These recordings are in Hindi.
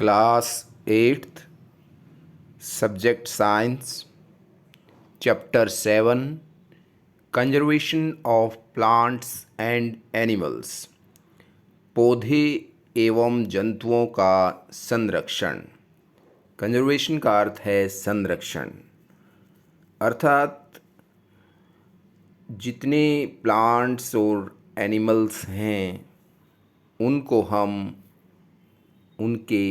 Class 8th subject science chapter 7 conservation of plants and animals पौधे एवं जंतुओं का संरक्षण। कंजर्वेशन का अर्थ है संरक्षण, अर्थात जितने प्लांट्स और एनिमल्स हैं उनको हम उनके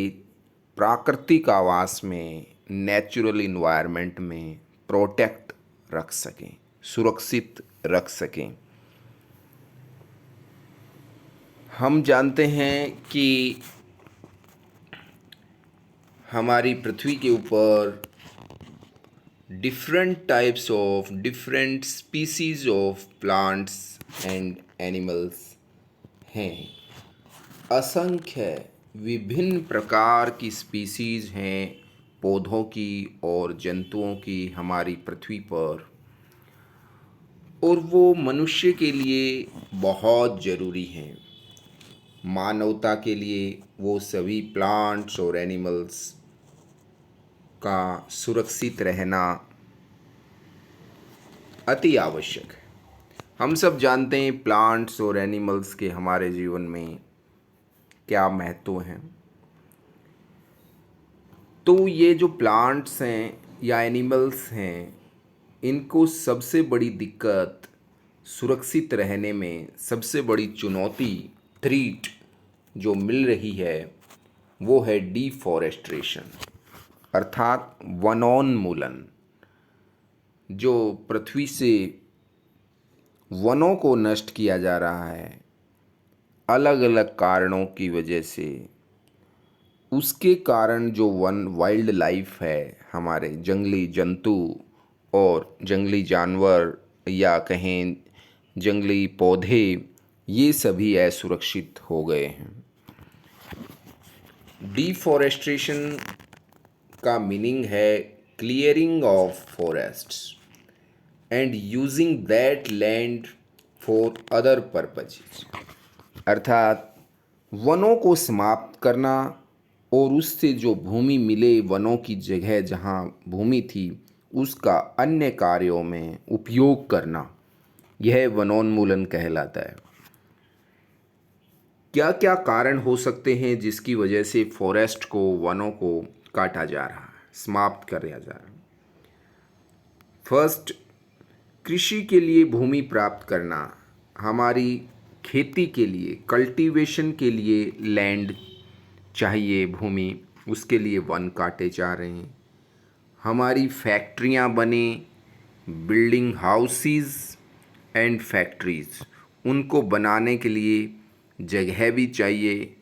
प्राकृतिक आवास में, नेचुरल इन्वायरमेंट में प्रोटेक्ट रख सकें, सुरक्षित रख सकें। हम जानते हैं कि हमारी पृथ्वी के ऊपर different species of plants and animals हैं। असंख्य विभिन्न प्रकार की स्पीसीज हैं पौधों की और जंतुओं की हमारी पृथ्वी पर, और वो मनुष्य के लिए बहुत ज़रूरी हैं। मानवता के लिए वो सभी प्लांट्स और एनिमल्स का सुरक्षित रहना अति आवश्यक है। हम सब जानते हैं प्लांट्स और एनिमल्स के हमारे जीवन में क्या महत्व हैं। तो ये जो प्लांट्स हैं या एनिमल्स हैं, इनको सबसे बड़ी दिक्कत, सुरक्षित रहने में सबसे बड़ी चुनौती, थ्रीट जो मिल रही है वो है डिफॉरेस्ट्रेशन, अर्थात वनोन्मूलन। जो पृथ्वी से वनों को नष्ट किया जा रहा है अलग अलग कारणों की वजह से, उसके कारण जो वाइल्ड लाइफ है, हमारे जंगली जंतु और जंगली जानवर या कहें जंगली पौधे, ये सभी असुरक्षित हो गए हैं। डिफॉरेस्ट्रेशन का मीनिंग है clearing of forests and using that land for other purposes, अर्थात वनों को समाप्त करना और उससे जो भूमि मिले, वनों की जगह जहाँ भूमि थी उसका अन्य कार्यों में उपयोग करना, यह वनोन्मूलन कहलाता है। क्या क्या कारण हो सकते हैं जिसकी वजह से फॉरेस्ट को, वनों को काटा जा रहा है, समाप्त किया जा रहा है? फर्स्ट, कृषि के लिए भूमि प्राप्त करना, हमारी खेती के लिए, कल्टीवेशन के लिए लैंड चाहिए, भूमि, उसके लिए वन काटे जा रहे हैं। हमारी फैक्ट्रियां बने, बिल्डिंग हाउसेस एंड फैक्ट्रीज, उनको बनाने के लिए जगह भी चाहिए,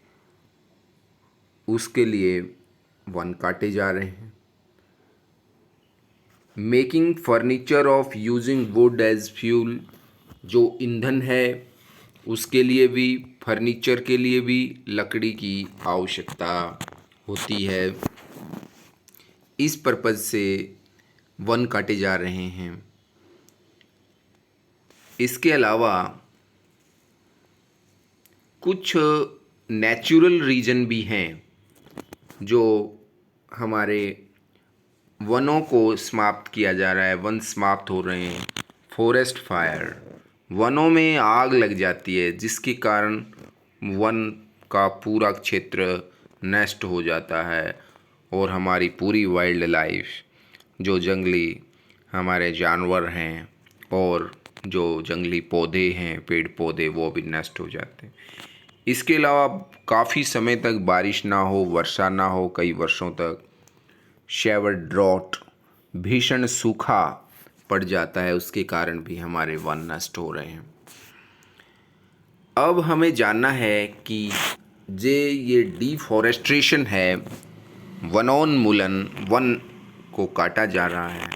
उसके लिए वन काटे जा रहे हैं। Making furniture of using wood as fuel, जो ईंधन है उसके लिए भी, फर्नीचर के लिए भी लकड़ी की आवश्यकता होती है। इस पर्पज़ से वन काटे जा रहे हैं। इसके अलावा कुछ नेचुरल रीजन भी हैं जो हमारे वनों को समाप्त किया जा रहा है, वन समाप्त हो रहे हैं। फॉरेस्ट फायर, वनों में आग लग जाती है जिसके कारण वन का पूरा क्षेत्र नष्ट हो जाता है और हमारी पूरी वाइल्ड लाइफ, जो जंगली हमारे जानवर हैं और जो जंगली पौधे हैं, पेड़ पौधे, वो भी नष्ट हो जाते हैं। इसके अलावा काफ़ी समय तक बारिश ना हो, वर्षा ना हो, कई वर्षों तक शेवर ड्रॉट, भीषण सूखा पड़ जाता है, उसके कारण भी हमारे वन नष्ट हो रहे हैं। अब हमें जानना है कि ये डिफॉरेस्ट्रेशन है, वनोन्मूलन, वन को काटा जा रहा है,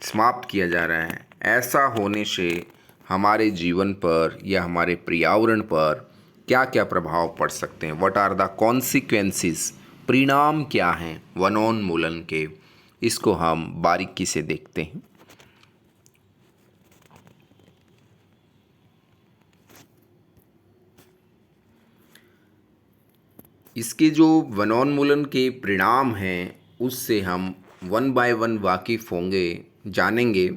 समाप्त किया जा रहा है, ऐसा होने से हमारे जीवन पर या हमारे पर्यावरण पर क्या क्या प्रभाव पड़ सकते हैं? व्हाट आर द कॉन्सिक्वेंसेस, परिणाम क्या हैं वनोन्मूलन के? इसको हम बारीकी से देखते हैं। इसके जो वनोन्मूलन के परिणाम हैं उससे हम वन बाय वन वाकिफ़ होंगे, जानेंगे।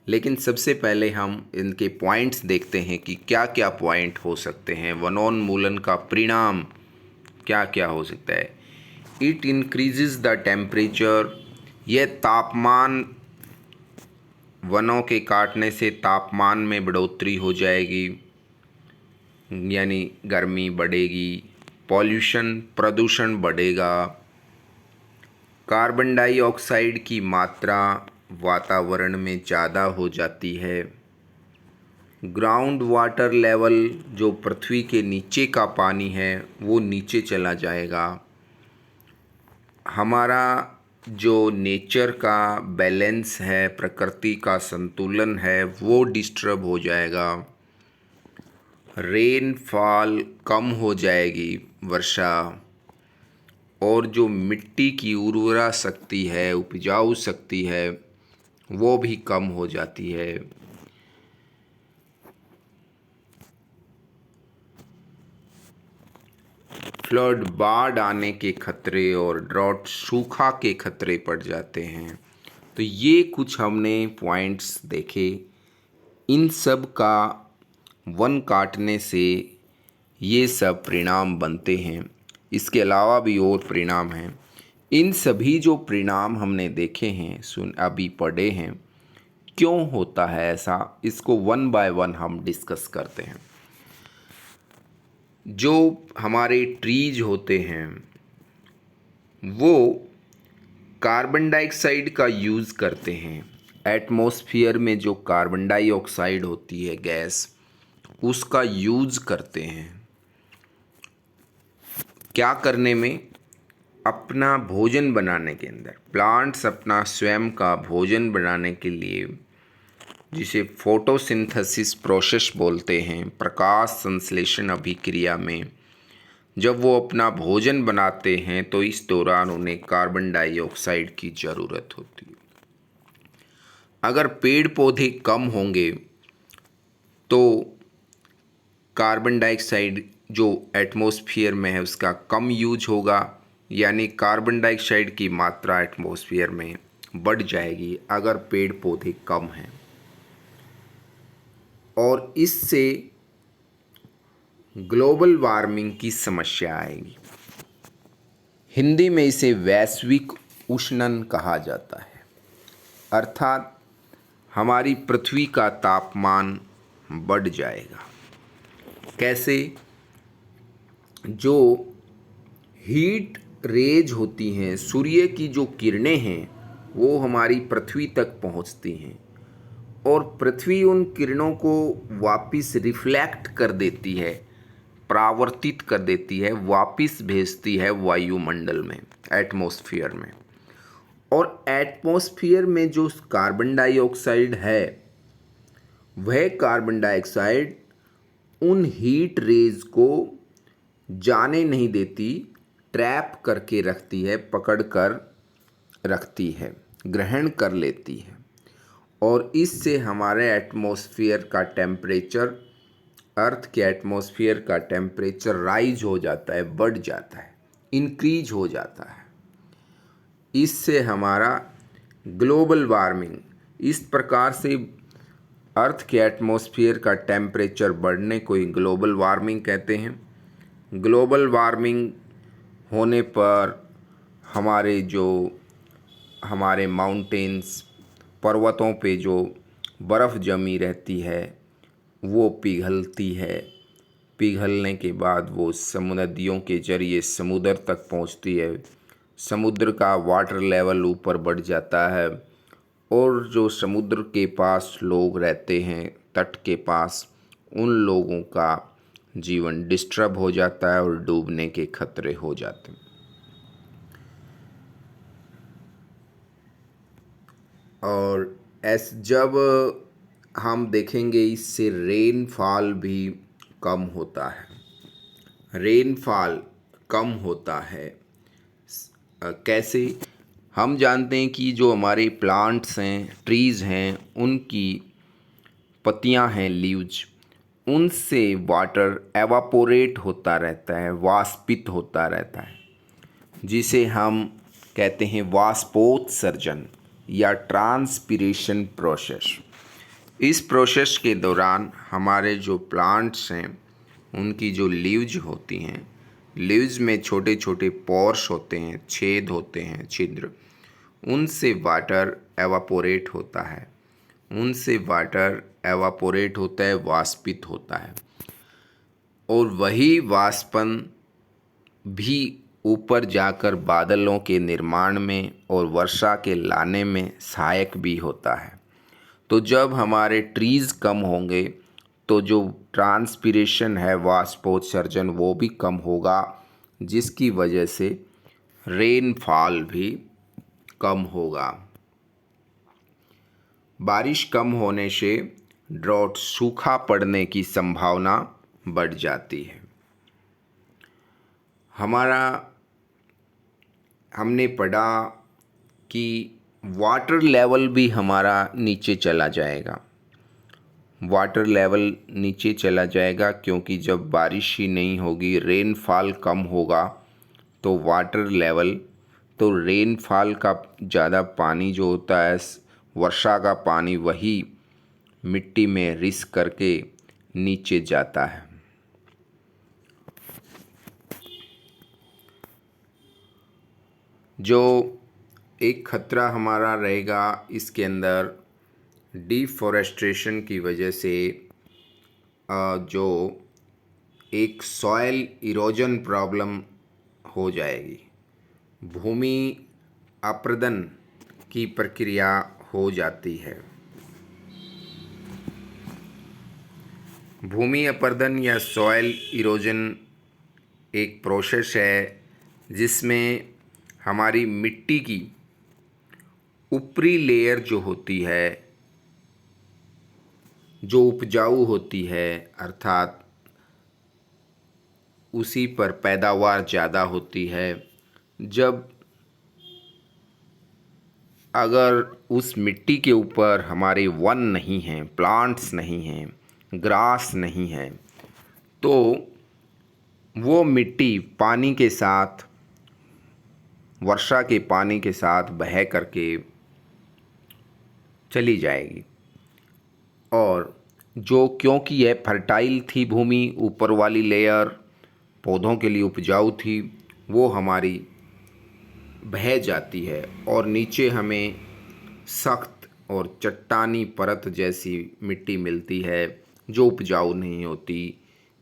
लेकिन सबसे पहले हम इनके पॉइंट्स देखते हैं कि क्या क्या पॉइंट हो सकते हैं, वनोन्मूलन का परिणाम क्या क्या हो सकता है। इट इंक्रीजेस द टेम्परेचर, यह तापमान, वनों के काटने से तापमान में बढ़ोतरी हो जाएगी, यानी गर्मी बढ़ेगी। पॉल्यूशन, प्रदूषण बढ़ेगा। कार्बन डाइऑक्साइड की मात्रा वातावरण में ज़्यादा हो जाती है। ग्राउंड वाटर लेवल, जो पृथ्वी के नीचे का पानी है वो नीचे चला जाएगा। हमारा जो नेचर का बैलेंस है, प्रकृति का संतुलन है, वो डिस्टर्ब हो जाएगा। रेनफॉल कम हो जाएगी, वर्षा, और जो मिट्टी की उर्वरा शक्ति है, उपजाऊ शक्ति है, वो भी कम हो जाती है। फ्लड, बाढ़ आने के खतरे, और ड्रॉट, सूखा के खतरे पड़ जाते हैं। तो ये कुछ हमने पॉइंट्स देखे। इन सब का वन काटने से ये सब परिणाम बनते हैं। इसके अलावा भी और परिणाम हैं। इन सभी जो परिणाम हमने देखे हैं, अभी पढ़े हैं, क्यों होता है ऐसा, इसको वन बाय वन हम डिस्कस करते हैं। जो हमारे ट्रीज होते हैं वो कार्बन डाइऑक्साइड का यूज़ करते हैं। एटमॉस्फेयर में जो कार्बन डाइऑक्साइड होती है गैस, उसका यूज़ करते हैं। क्या करने में? अपना भोजन बनाने के अंदर। प्लांट्स अपना स्वयं का भोजन बनाने के लिए, जिसे फोटोसिंथेसिस प्रोसेस बोलते हैं, प्रकाश संश्लेषण अभिक्रिया में जब वो अपना भोजन बनाते हैं तो इस दौरान उन्हें कार्बन डाइऑक्साइड की ज़रूरत होती है। अगर पेड़ पौधे कम होंगे तो कार्बन डाइऑक्साइड जो एटमॉस्फेयर में है उसका कम यूज होगा, यानी कार्बन डाइऑक्साइड की मात्रा एटमॉस्फेयर में बढ़ जाएगी अगर पेड़ पौधे कम हैं, और इससे ग्लोबल वार्मिंग की समस्या आएगी। हिंदी में इसे वैश्विक उष्णन कहा जाता है, अर्थात हमारी पृथ्वी का तापमान बढ़ जाएगा। कैसे? जो हीट रेज होती हैं, सूर्य की जो किरणें हैं, वो हमारी पृथ्वी तक पहुंचती हैं और पृथ्वी उन किरणों को वापस रिफ्लेक्ट कर देती है, परावर्तित कर देती है, वापस भेजती है वायुमंडल में, एटमॉस्फेयर में। और एटमॉस्फेयर में जो कार्बन डाइऑक्साइड है, वह कार्बन डाइऑक्साइड उन हीट रेज को जाने नहीं देती, ट्रैप करके रखती है, पकड़ कर रखती है, ग्रहण कर लेती है, और इससे हमारे एटमॉस्फेयर का टेम्परेचर, अर्थ के एटमॉस्फेयर का टेम्परेचर राइज हो जाता है, बढ़ जाता है, इंक्रीज हो जाता है। इससे हमारा ग्लोबल वार्मिंग, इस प्रकार से अर्थ के एटमॉस्फेयर का टेम्परेचर बढ़ने को ही ग्लोबल वार्मिंग कहते हैं। ग्लोबल वार्मिंग होने पर हमारे माउंटेन्स, पर्वतों पे जो बर्फ़ जमी रहती है वो पिघलती है। पिघलने के बाद वो नदियों के जरिए समुद्र तक पहुंचती है। समुद्र का वाटर लेवल ऊपर बढ़ जाता है, और जो समुद्र के पास लोग रहते हैं, तट के पास, उन लोगों का जीवन डिस्टर्ब हो जाता है और डूबने के खतरे हो जाते हैं। और जब हम देखेंगे, इससे रेनफॉल भी कम होता है। रेनफॉल कम होता है कैसे? हम जानते हैं कि जो हमारे प्लांट्स हैं, ट्रीज़ हैं, उनकी पत्तियां हैं, लीव्स, उनसे वाटर एवापोरेट होता रहता है, वाष्पित होता रहता है, जिसे हम कहते हैं वाष्पोत्सर्जन या ट्रांसपिरेशन प्रोसेस। इस प्रोसेस के दौरान हमारे जो प्लांट्स हैं उनकी जो लीव्स होती हैं, लीव्स में छोटे छोटे पोर्स होते हैं, छेद होते हैं, छिद्र, उनसे वाटर एवापोरेट होता है, उनसे वाटर एवापोरेट होता है, वाष्पित होता है, और वही वाष्पन भी ऊपर जाकर बादलों के निर्माण में और वर्षा के लाने में सहायक भी होता है। तो जब हमारे ट्रीज़ कम होंगे तो जो ट्रांसपिरेशन है, वाष्पोत्सर्जन, वो भी कम होगा, जिसकी वजह से रेनफॉल भी कम होगा। बारिश कम होने से ड्रॉट, सूखा पड़ने की संभावना बढ़ जाती है। हमने पढ़ा कि वाटर लेवल भी हमारा नीचे चला जाएगा। वाटर लेवल नीचे चला जाएगा क्योंकि जब बारिश ही नहीं होगी, रेनफॉल कम होगा, तो वाटर लेवल, तो रेनफॉल का ज़्यादा पानी जो होता है, वर्षा का पानी, वही मिट्टी में रिस करके नीचे जाता है। जो एक खतरा हमारा रहेगा इसके अंदर, डिफॉरेस्टेशन की वजह से जो एक सॉयल इरोजन प्रॉब्लम हो जाएगी, भूमि अपरदन की प्रक्रिया हो जाती है। भूमि अपरदन या सॉयल इरोजन एक प्रोसेस है जिसमें हमारी मिट्टी की ऊपरी लेयर जो होती है, जो उपजाऊ होती है, अर्थात उसी पर पैदावार ज़्यादा होती है, जब अगर उस मिट्टी के ऊपर हमारे वन नहीं हैं, प्लांट्स नहीं हैं, ग्रास नहीं है, तो वो मिट्टी पानी के साथ, वर्षा के पानी के साथ बह करके चली जाएगी। और जो, क्योंकि यह फर्टाइल थी भूमि, ऊपर वाली लेयर पौधों के लिए उपजाऊ थी, वो हमारी बह जाती है और नीचे हमें सख्त और चट्टानी परत जैसी मिट्टी मिलती है जो उपजाऊ नहीं होती,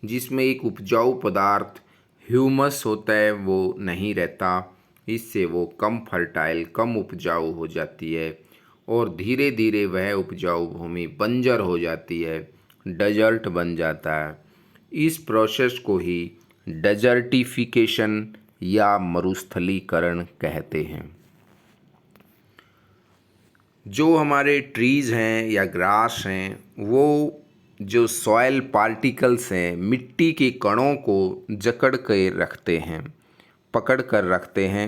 जिसमें एक उपजाऊ पदार्थ ह्यूमस होता है, वो नहीं रहता। इससे वो कम फर्टाइल, कम उपजाऊ हो जाती है और धीरे धीरे वह उपजाऊ भूमि बंजर हो जाती है, डेजर्ट बन जाता है। इस प्रोसेस को ही डेजर्टिफिकेशन या मरुस्थलीकरण कहते हैं। जो हमारे ट्रीज़ हैं या ग्रास हैं, वो जो सॉयल पार्टिकल्स हैं, मिट्टी के कणों को जकड़ के रखते हैं, पकड़ कर रखते हैं,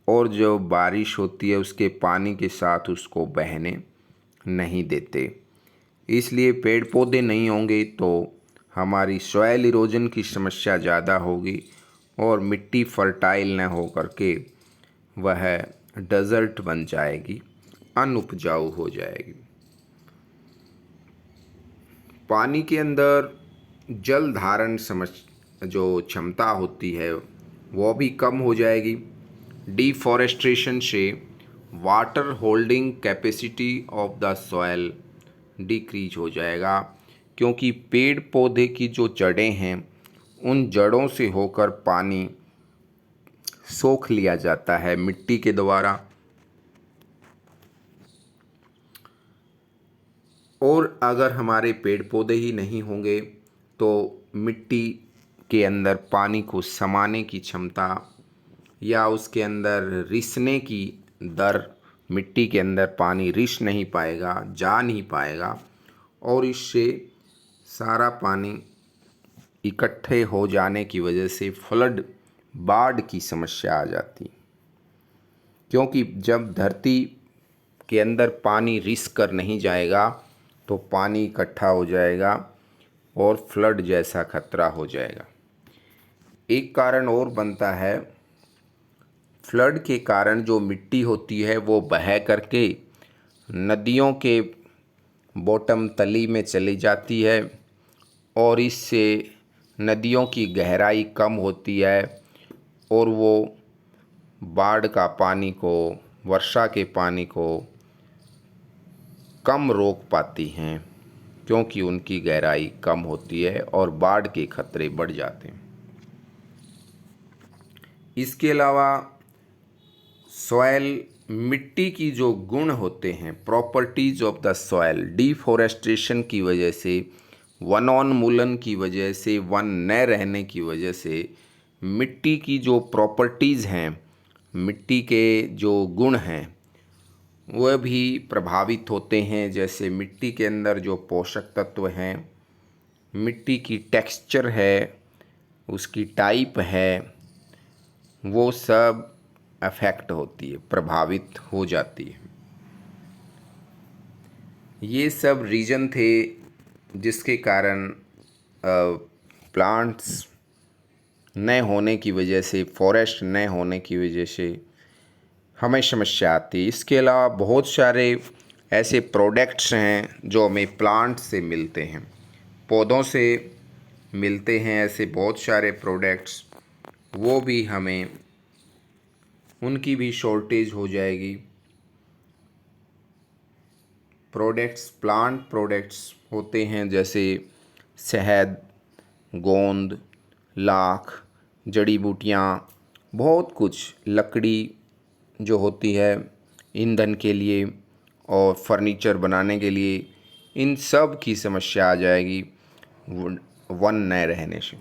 और जो बारिश होती है उसके पानी के साथ उसको बहने नहीं देते। इसलिए पेड़ पौधे नहीं होंगे तो हमारी सॉयल इरोजन की समस्या ज़्यादा होगी और मिट्टी फर्टाइल न हो करके वह डेजर्ट बन जाएगी, अनउपजाऊ हो जाएगी। पानी के अंदर जल धारण जो क्षमता होती है वो भी कम हो जाएगी। डिफॉरेस्टेशन से water holding capacity of the soil decrease हो जाएगा, क्योंकि पेड़ पौधे की जो जड़ें हैं उन जड़ों से होकर पानी सोख लिया जाता है मिट्टी के द्वारा, और अगर हमारे पेड़ पौधे ही नहीं होंगे तो मिट्टी के अंदर पानी को समाने की क्षमता या उसके अंदर रिसने की दर, मिट्टी के अंदर पानी रिस नहीं पाएगा, जा नहीं पाएगा, और इससे सारा पानी इकट्ठे हो जाने की वजह से फ्लड, बाढ़ की समस्या आ जाती। क्योंकि जब धरती के अंदर पानी रिस कर नहीं जाएगा तो पानी इकट्ठा हो जाएगा, और फ्लड जैसा खतरा हो जाएगा। एक कारण और बनता है, फ्लड के कारण जो मिट्टी होती है वो बह करके नदियों के बॉटम तली में चली जाती है और इससे नदियों की गहराई कम होती है और वो बाढ़ का पानी को, वर्षा के पानी को कम रोक पाती हैं, क्योंकि उनकी गहराई कम होती है और बाढ़ के खतरे बढ़ जाते हैं। इसके अलावा सॉयल, मिट्टी की जो गुण होते हैं, properties of the soil, deforestation की वजह से, वनोन्मूलन की वजह से, वन न रहने की वजह से मिट्टी की जो प्रॉपर्टीज़ हैं, मिट्टी के जो गुण हैं वह भी प्रभावित होते हैं। जैसे मिट्टी के अंदर जो पोषक तत्व हैं, मिट्टी की टेक्सचर है, उसकी टाइप है, वो सब अफेक्ट होती है, प्रभावित हो जाती है। ये सब रीज़न थे जिसके कारण प्लांट्स न होने की वजह से, फॉरेस्ट न होने की वजह से हमें समस्या आती है। इसके अलावा बहुत सारे ऐसे प्रोडक्ट्स हैं जो हमें प्लांट से मिलते हैं, पौधों से मिलते हैं। ऐसे बहुत सारे प्रोडक्ट्स, वो भी हमें, उनकी भी शॉर्टेज हो जाएगी। प्रोडक्ट्स, प्लांट प्रोडक्ट्स होते हैं जैसे शहद, गोंद, लाख, जड़ी बूटियाँ, बहुत कुछ, लकड़ी जो होती है ईंधन के लिए और फर्नीचर बनाने के लिए, इन सब की समस्या आ जाएगी वन न रहने से।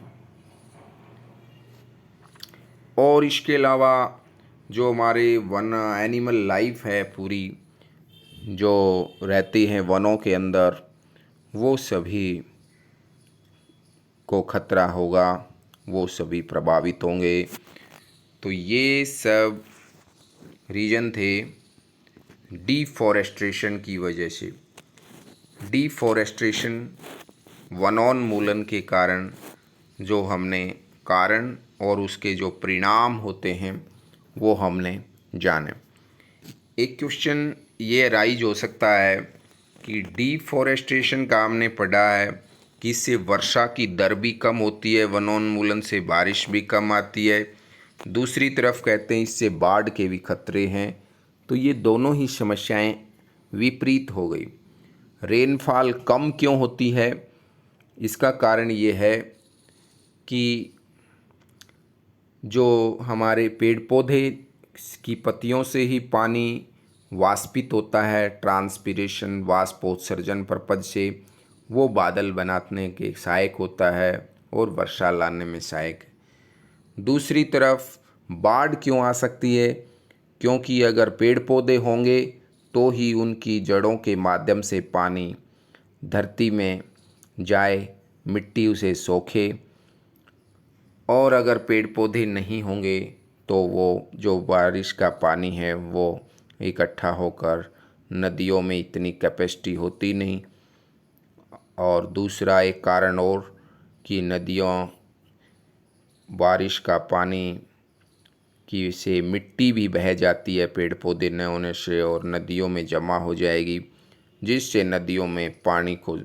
और इसके अलावा जो हमारे वन एनिमल लाइफ है पूरी, जो रहती हैं वनों के अंदर, वो सभी को खतरा होगा, वो सभी प्रभावित होंगे। तो ये सब रीज़न थे डिफॉरेस्टेशन की वजह से। डिफॉरेस्टेशन, वनोन्मूलन के कारण जो हमने कारण और उसके जो परिणाम होते हैं वो हमने जाने। एक क्वेश्चन ये राइज हो सकता है कि डिफॉरेस्टेशन का हमने पढ़ा है कि इससे वर्षा की दर भी कम होती है, वनोन्मूलन से बारिश भी कम आती है, दूसरी तरफ कहते हैं इससे बाढ़ के भी खतरे हैं। तो ये दोनों ही समस्याएं विपरीत हो गई। रेनफॉल कम क्यों होती है? इसका कारण ये है कि जो हमारे पेड़ पौधे की पत्तियों से ही पानी वाष्पित होता है, ट्रांसपिरेशन, वाष्पोत्सर्जन पर्पज से, वो बादल बनाने के सहायक होता है और वर्षा लाने में सहायक है। दूसरी तरफ बाढ़ क्यों आ सकती है? क्योंकि अगर पेड़ पौधे होंगे तो ही उनकी जड़ों के माध्यम से पानी धरती में जाए, मिट्टी उसे सोखे, और अगर पेड़ पौधे नहीं होंगे तो वो जो बारिश का पानी है वो इकट्ठा होकर, नदियों में इतनी कैपेसिटी होती नहीं। और दूसरा एक कारण और कि नदियों, बारिश का पानी की से मिट्टी भी बह जाती है पेड़ पौधे न होने से और नदियों में जमा हो जाएगी, जिससे नदियों में पानी को,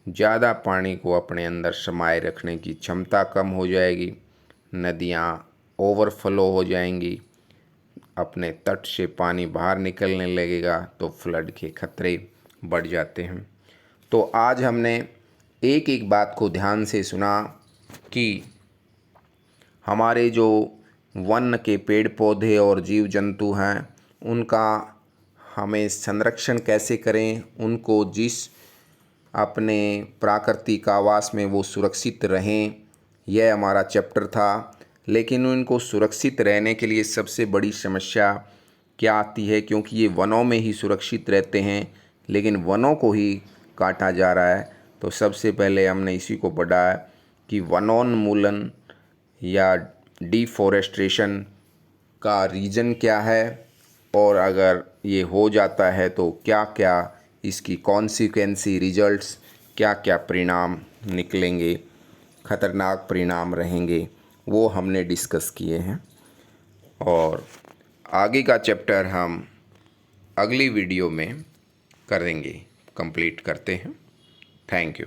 ज़्यादा पानी को अपने अंदर समाये रखने की क्षमता कम हो जाएगी, नदियाँ ओवरफ्लो हो जाएंगी, अपने तट से पानी बाहर निकलने लगेगा, तो फ्लड के खतरे बढ़ जाते हैं। तो आज हमने एक एक बात को ध्यान से सुना कि हमारे जो वन के पेड़ पौधे और जीव जंतु हैं उनका हमें संरक्षण कैसे करें, उनको जिस अपने प्राकृतिक आवास में वो सुरक्षित रहें, यह हमारा चैप्टर था। लेकिन उनको सुरक्षित रहने के लिए सबसे बड़ी समस्या क्या आती है? क्योंकि ये वनों में ही सुरक्षित रहते हैं लेकिन वनों को ही काटा जा रहा है। तो सबसे पहले हमने इसी को पढ़ा है कि वनोन्मूलन या डिफॉरेस्टेशन का रीज़न क्या है, और अगर ये हो जाता है तो क्या क्या इसकी कॉन्सिक्वेंसी, रिजल्ट्स क्या क्या परिणाम निकलेंगे, ख़तरनाक परिणाम रहेंगे, वो हमने डिस्कस किए हैं। और आगे का चैप्टर हम अगली वीडियो में करेंगे, कंप्लीट करते हैं। Thank you.